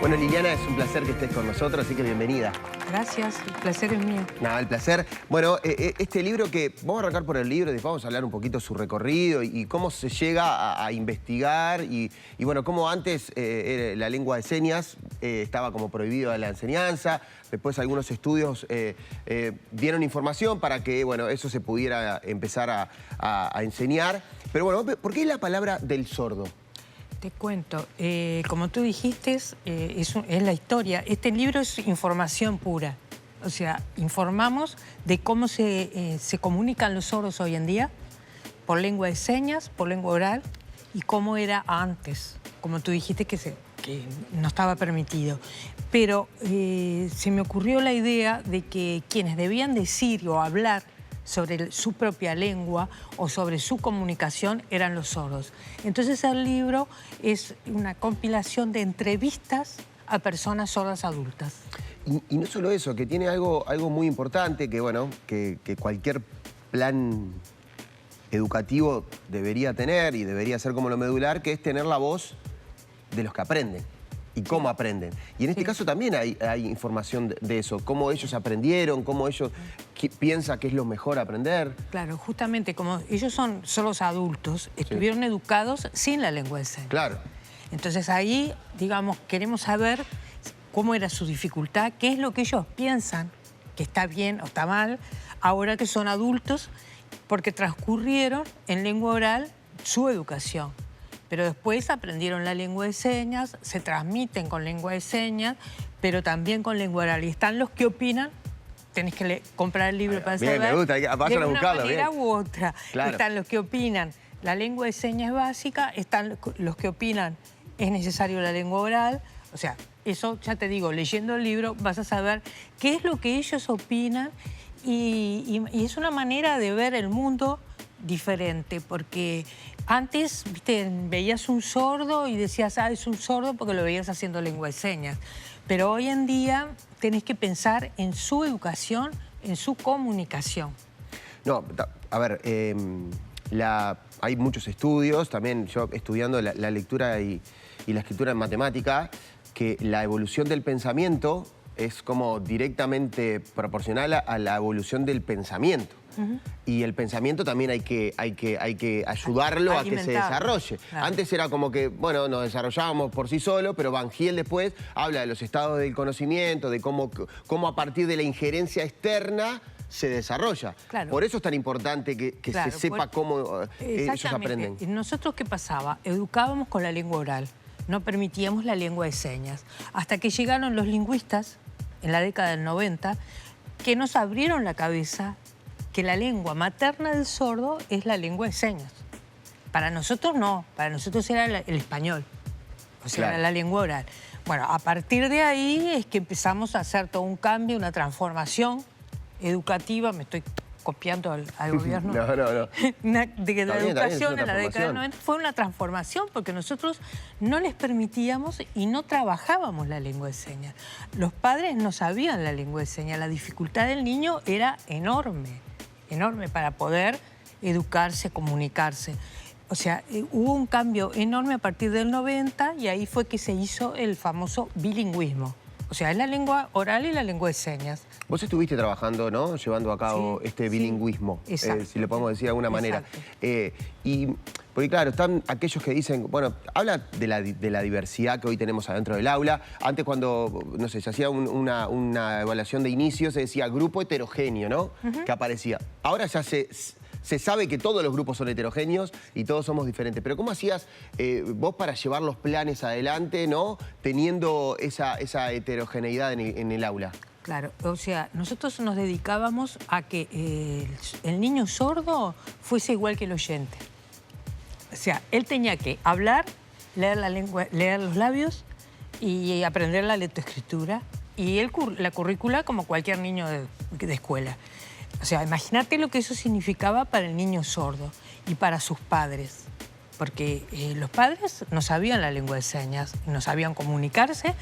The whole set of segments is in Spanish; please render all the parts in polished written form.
Bueno, Liliana, es un placer que estés con nosotros, así que bienvenida. Gracias, el placer es mío. Nada, el placer. Bueno, este libro que... Vamos a arrancar por el libro, después vamos a hablar un poquito de su recorrido y cómo se llega a investigar y bueno, cómo antes la lengua de señas estaba como prohibido de la enseñanza. Después algunos estudios dieron información para que, bueno, eso se pudiera empezar a enseñar. Pero bueno, ¿por qué la palabra del sordo? Te cuento, como tú dijiste, es la historia. Este libro es información pura. O sea, informamos de cómo se comunican los sordos hoy en día, por lengua de señas, por lengua oral, y cómo era antes. Como tú dijiste que no estaba permitido. Pero se me ocurrió la idea de que quienes debían decir o hablar sobre su propia lengua o sobre su comunicación eran los sordos. Entonces el libro es una compilación de entrevistas a personas sordas adultas. Y no solo eso, que tiene algo muy importante, que bueno, que cualquier plan educativo debería tener y debería ser como lo medular, que es tener la voz de los que aprenden y cómo aprenden. Y en este caso también hay información de eso, cómo ellos aprendieron, cómo ellos piensan que es lo mejor aprender. Claro, justamente como ellos son solos adultos, estuvieron educados sin la lengua de señas. Claro. Entonces ahí, digamos, queremos saber cómo era su dificultad, qué es lo que ellos piensan que está bien o está mal, ahora que son adultos, porque transcurrieron en lengua oral su educación. Pero después aprendieron la lengua de señas, se transmiten con lengua de señas, pero también con lengua oral. Y están los que opinan, tenés que comprar el libro para saber. Bien, me gusta, vayan a buscarlo. De una manera u otra. Claro. Están los que opinan, la lengua de señas es básica, están los que opinan, es necesario la lengua oral. O sea, eso ya te digo, leyendo el libro vas a saber qué es lo que ellos opinan y es una manera de ver el mundo diferente, porque antes, viste, veías un sordo y decías, es un sordo porque lo veías haciendo lengua de señas. Pero hoy en día tenés que pensar en su educación, en su comunicación. No, a ver, hay muchos estudios, también yo estudiando la lectura y la escritura en matemática, que la evolución del pensamiento es como directamente proporcional a la evolución del pensamiento. Y el pensamiento también hay que ayudarlo a que se desarrolle. Claro. Antes era como que, bueno, nos desarrollábamos por sí solos, pero Van Giel después habla de los estados del conocimiento, de cómo a partir de la injerencia externa se desarrolla. Claro. Por eso es tan importante que se sepa cómo ellos aprenden. Nosotros, ¿qué pasaba? Educábamos con la lengua oral, no permitíamos la lengua de señas. Hasta que llegaron los lingüistas, en la década del 90, que nos abrieron la cabeza que la lengua materna del sordo es la lengua de señas. Para nosotros no, para nosotros era el español, o sea, era la lengua oral. Bueno, a partir de ahí es que empezamos a hacer todo un cambio, una transformación educativa, me estoy copiando al gobierno. No. De la educación en la década del 90 fue una transformación porque nosotros no les permitíamos y no trabajábamos la lengua de señas. Los padres no sabían la lengua de señas, la dificultad del niño era enorme para poder educarse, comunicarse. O sea, hubo un cambio enorme a partir del 90 y ahí fue que se hizo el famoso bilingüismo. O sea, es la lengua oral y la lengua de señas. Vos estuviste trabajando, ¿no? Llevando a cabo este bilingüismo, si lo podemos decir de alguna manera. Porque claro, están aquellos que dicen, bueno, habla de la diversidad que hoy tenemos adentro del aula. Antes cuando, no sé, se hacía una evaluación de inicio, se decía grupo heterogéneo, ¿no? Que aparecía. Ahora ya se sabe que todos los grupos son heterogéneos y todos somos diferentes. Pero ¿cómo hacías vos para llevar los planes adelante, ¿no? Teniendo esa heterogeneidad en el aula. Claro, o sea, nosotros nos dedicábamos a que el niño sordo fuese igual que el oyente. O sea, él tenía que hablar, leer la lengua, leer los labios y aprender la lectoescritura. Y la currícula como cualquier niño de escuela. O sea, imagínate lo que eso significaba para el niño sordo y para sus padres. Porque los padres no sabían la lengua de señas, no sabían comunicarse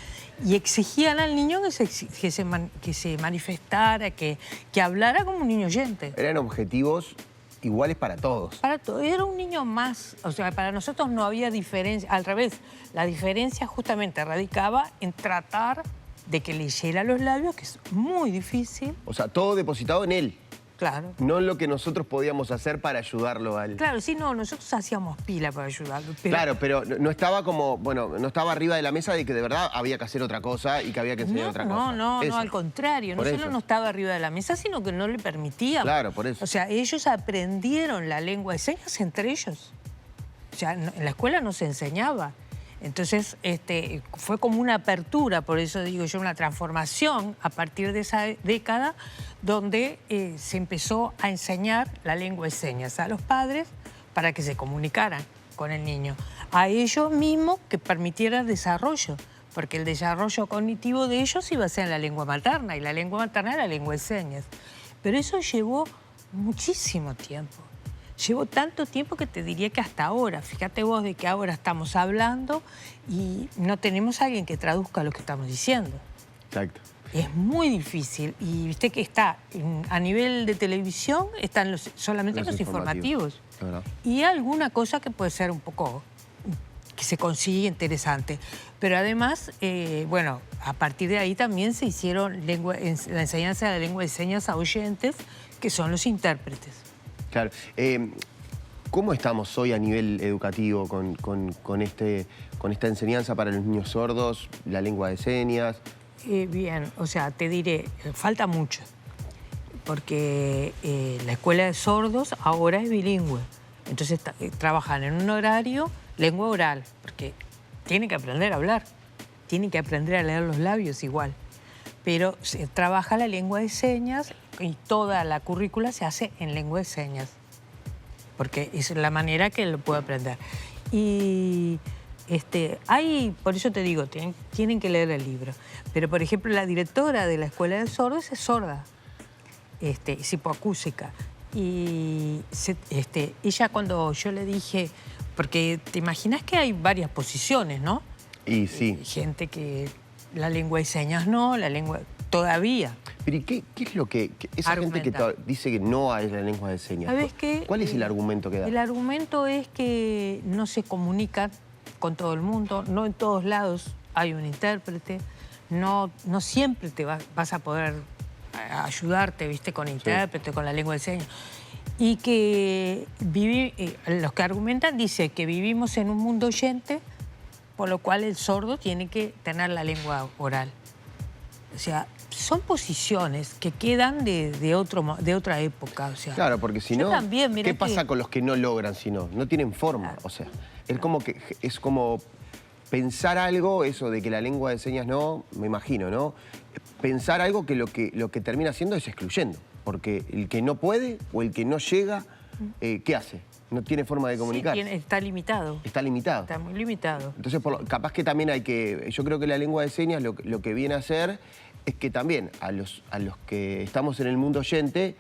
y exigían al niño que se manifestara, que hablara como un niño oyente. Eran objetivos iguales para todos. Para todo. Era un niño más. O sea, para nosotros no había diferencia. Al revés, la diferencia justamente radicaba en tratar de que leyera los labios, que es muy difícil. O sea, todo depositado en él. Claro. No en lo que nosotros podíamos hacer para ayudarlo a él. Claro, sí, no, nosotros hacíamos pila para ayudarlo. Pero... Claro, pero no estaba como, bueno, no estaba arriba de la mesa de que de verdad había que hacer otra cosa y que había que enseñar otra cosa. No, al contrario. No solo no estaba arriba de la mesa, sino que no le permitíamos. Claro, por eso. O sea, ellos aprendieron la lengua de señas entre ellos. O sea, en la escuela no se enseñaba. Entonces, fue como una apertura, por eso digo yo, una transformación a partir de esa década donde se empezó a enseñar la lengua de señas a los padres para que se comunicaran con el niño. A ellos mismos que permitiera el desarrollo, porque el desarrollo cognitivo de ellos iba a ser en la lengua materna, y la lengua materna era la lengua de señas. Pero eso llevó muchísimo tiempo. Llevo tanto tiempo que te diría que hasta ahora. Fíjate vos de que ahora estamos hablando y no tenemos a alguien que traduzca lo que estamos diciendo. Exacto. Es muy difícil. Y viste que está, a nivel de televisión, están solamente los informativos. Y alguna cosa que puede ser un poco, que se consigue interesante. Pero además, bueno, a partir de ahí también se hicieron la enseñanza de la lengua de señas a oyentes, que son los intérpretes. Claro. ¿Cómo estamos hoy a nivel educativo con esta enseñanza para los niños sordos, la lengua de señas? Bien, o sea, te diré, falta mucho, porque la escuela de sordos ahora es bilingüe. Entonces trabajan en un horario lengua oral, porque tienen que aprender a hablar, tienen que aprender a leer los labios igual. Pero se trabaja la lengua de señas y toda la currícula se hace en lengua de señas, porque es la manera que él lo puede aprender. Y por eso te digo, tienen que leer el libro. Pero, por ejemplo, la directora de la Escuela de Sordos es sorda, es hipoacúsica. Y ella, cuando yo le dije, porque te imaginas que hay varias posiciones, ¿no? Y sí. Gente que la lengua de señas no, la lengua todavía. Pero ¿y qué es lo que esa gente que dice que no hay la lengua de señas? ¿Sabes qué? ¿Cuál es el argumento que da? El argumento es que no se comunica con todo el mundo, no en todos lados hay un intérprete, no siempre vas a poder ayudarte, ¿viste? Con intérprete, con la lengua de señas. Y que los que argumentan dicen que vivimos en un mundo oyente, por lo cual el sordo tiene que tener la lengua oral. O sea, son posiciones que quedan de otra época. O sea, claro, porque si no, ¿qué pasa con los que no logran si no? No tienen forma. Claro. O sea, es como pensar algo, eso de que la lengua de señas no, me imagino, ¿no? Pensar algo que lo que termina haciendo es excluyendo. Porque el que no puede o el que no llega, ¿qué hace? No tiene forma de comunicar. Sí, está limitado. Está limitado. Está muy limitado. Entonces, capaz que también hay que... Yo creo que la lengua de señas lo que viene a hacer es que también a los que estamos en el mundo oyente,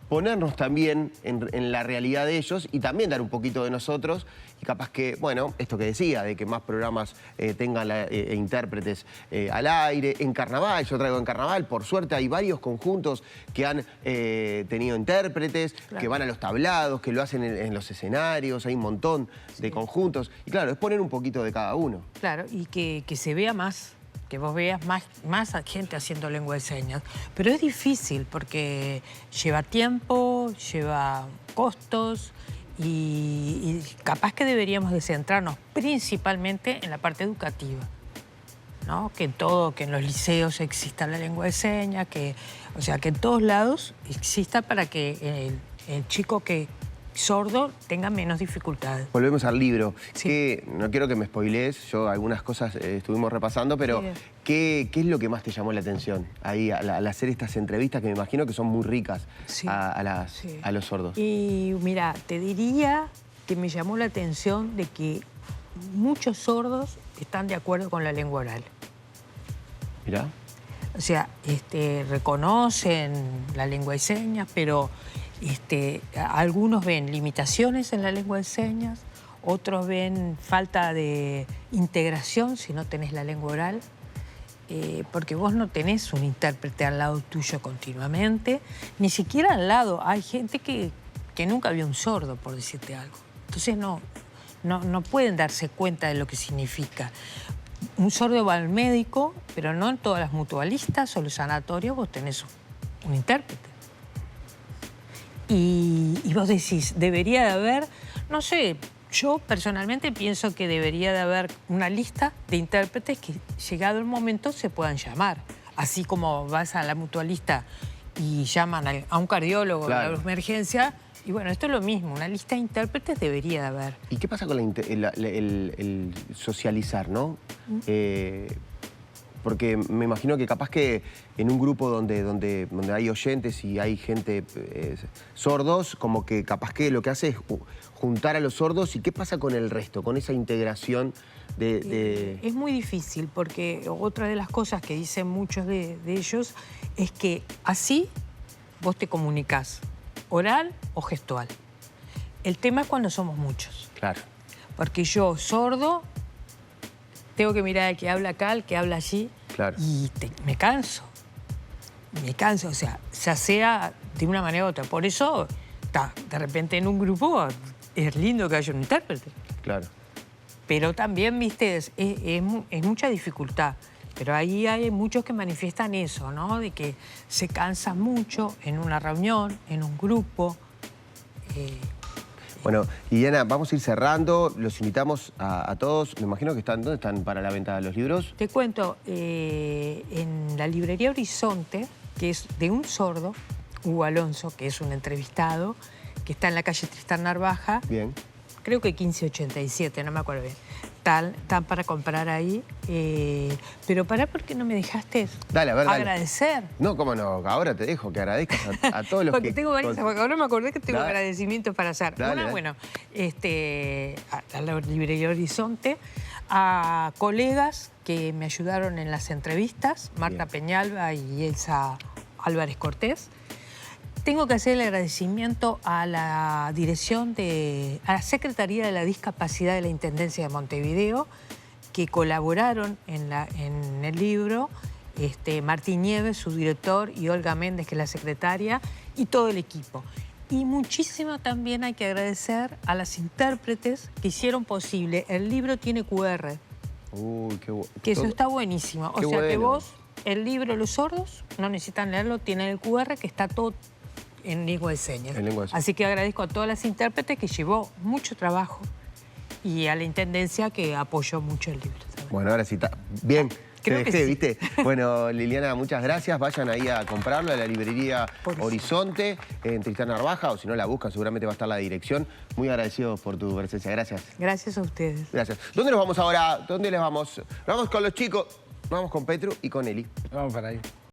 ponernos también en la realidad de ellos y también dar un poquito de nosotros. Y capaz que, bueno, esto que decía, de que más programas tengan intérpretes al aire. En carnaval, yo traigo en carnaval, por suerte hay varios conjuntos que han tenido intérpretes, claro, que van a los tablados, que lo hacen en los escenarios, hay un montón de conjuntos. Y claro, es poner un poquito de cada uno. Claro, y que se vea más, que vos veas más gente haciendo lengua de señas. Pero es difícil porque lleva tiempo, lleva costos y capaz que deberíamos de centrarnos principalmente en la parte educativa, ¿no? Que en los liceos exista la lengua de señas, o sea, que en todos lados exista para que el chico sordo tenga menos dificultades. Volvemos al libro. Sí. No quiero que me spoilees, yo algunas cosas estuvimos repasando, pero sí. ¿Qué es lo que más te llamó la atención ahí al hacer estas entrevistas que me imagino que son muy ricas a los sordos? Y mira, te diría que me llamó la atención de que muchos sordos están de acuerdo con la lengua oral. Mirá. O sea, reconocen la lengua de señas, pero algunos ven limitaciones en la lengua de señas, otros ven falta de integración si no tenés la lengua oral, porque vos no tenés un intérprete al lado tuyo continuamente, ni siquiera al lado. Hay gente que que nunca había un sordo, por decirte algo. Entonces no pueden darse cuenta de lo que significa. Un sordo va al médico, pero no en todas las mutualistas o los sanatorios vos tenés un intérprete. Y vos decís, debería de haber, no sé, yo personalmente pienso que debería de haber una lista de intérpretes que, llegado el momento, se puedan llamar. Así como vas a la mutualista y llaman a un cardiólogo, claro, a la emergencia. Y bueno, esto es lo mismo, una lista de intérpretes debería de haber. ¿Y qué pasa con el socializar, no? Porque me imagino que capaz que en un grupo donde hay oyentes y hay gente sordos, como que capaz que lo que hace es juntar a los sordos. ¿Y qué pasa con el resto, con esa integración de...? Es muy difícil, porque otra de las cosas que dicen muchos de ellos es que así vos te comunicás, oral o gestual. El tema es cuando somos muchos. Claro. Porque yo, sordo, tengo que mirar al que habla acá, al que habla allí, claro, y me canso. Me canso, o sea, ya sea de una manera u otra. Por eso, de repente en un grupo es lindo que haya un intérprete. Claro. Pero también, viste, es mucha dificultad. Pero ahí hay muchos que manifiestan eso, ¿no? De que se cansan mucho en una reunión, en un grupo. Bueno, Liliana, vamos a ir cerrando. Los invitamos a todos. Me imagino que ¿dónde están para la venta de los libros? Te cuento, en la librería Horizonte, que es de un sordo, Hugo Alonso, que es un entrevistado, que está en la calle Tristán Narvaja. Bien. Creo que 1587, no me acuerdo bien. Están para comprar ahí. Pero pará, ¿por qué no me dejaste agradecer? No, cómo no. Ahora te dejo que agradezcas a todos los porque tengo varias, porque ahora me acordé que tengo agradecimientos para hacer. Dale. Bueno, a la librería Horizonte, a colegas que me ayudaron en las entrevistas, Marta Peñalba y Elsa Álvarez Cortés. Tengo que hacer el agradecimiento a la dirección a la Secretaría de la Discapacidad de la Intendencia de Montevideo, que colaboraron en el libro, Martín Nieves, su director, y Olga Méndez, que es la secretaria, y todo el equipo. Y muchísimo también hay que agradecer a las intérpretes que hicieron posible. El libro tiene QR. Uy, qué bueno. Que eso está buenísimo. O sea que vos, el libro, los sordos, no necesitan leerlo, tienen el QR que está todo en lengua de señas. Así que agradezco a todas las intérpretes que llevó mucho trabajo y a la Intendencia que apoyó mucho el libro. ¿Sabes? Bueno, ahora sí está bien. Creo que sí. ¿Viste? Bueno, Liliana, muchas gracias. Vayan ahí a comprarlo a la librería Horizonte, en Tristán Narvaja, o si no la buscan, seguramente va a estar la dirección. Muy agradecidos por tu presencia. Gracias. Gracias a ustedes. Gracias. ¿Dónde nos vamos ahora? ¿Dónde les vamos? Vamos con los chicos. Vamos con Petru y con Eli. Vamos para ahí.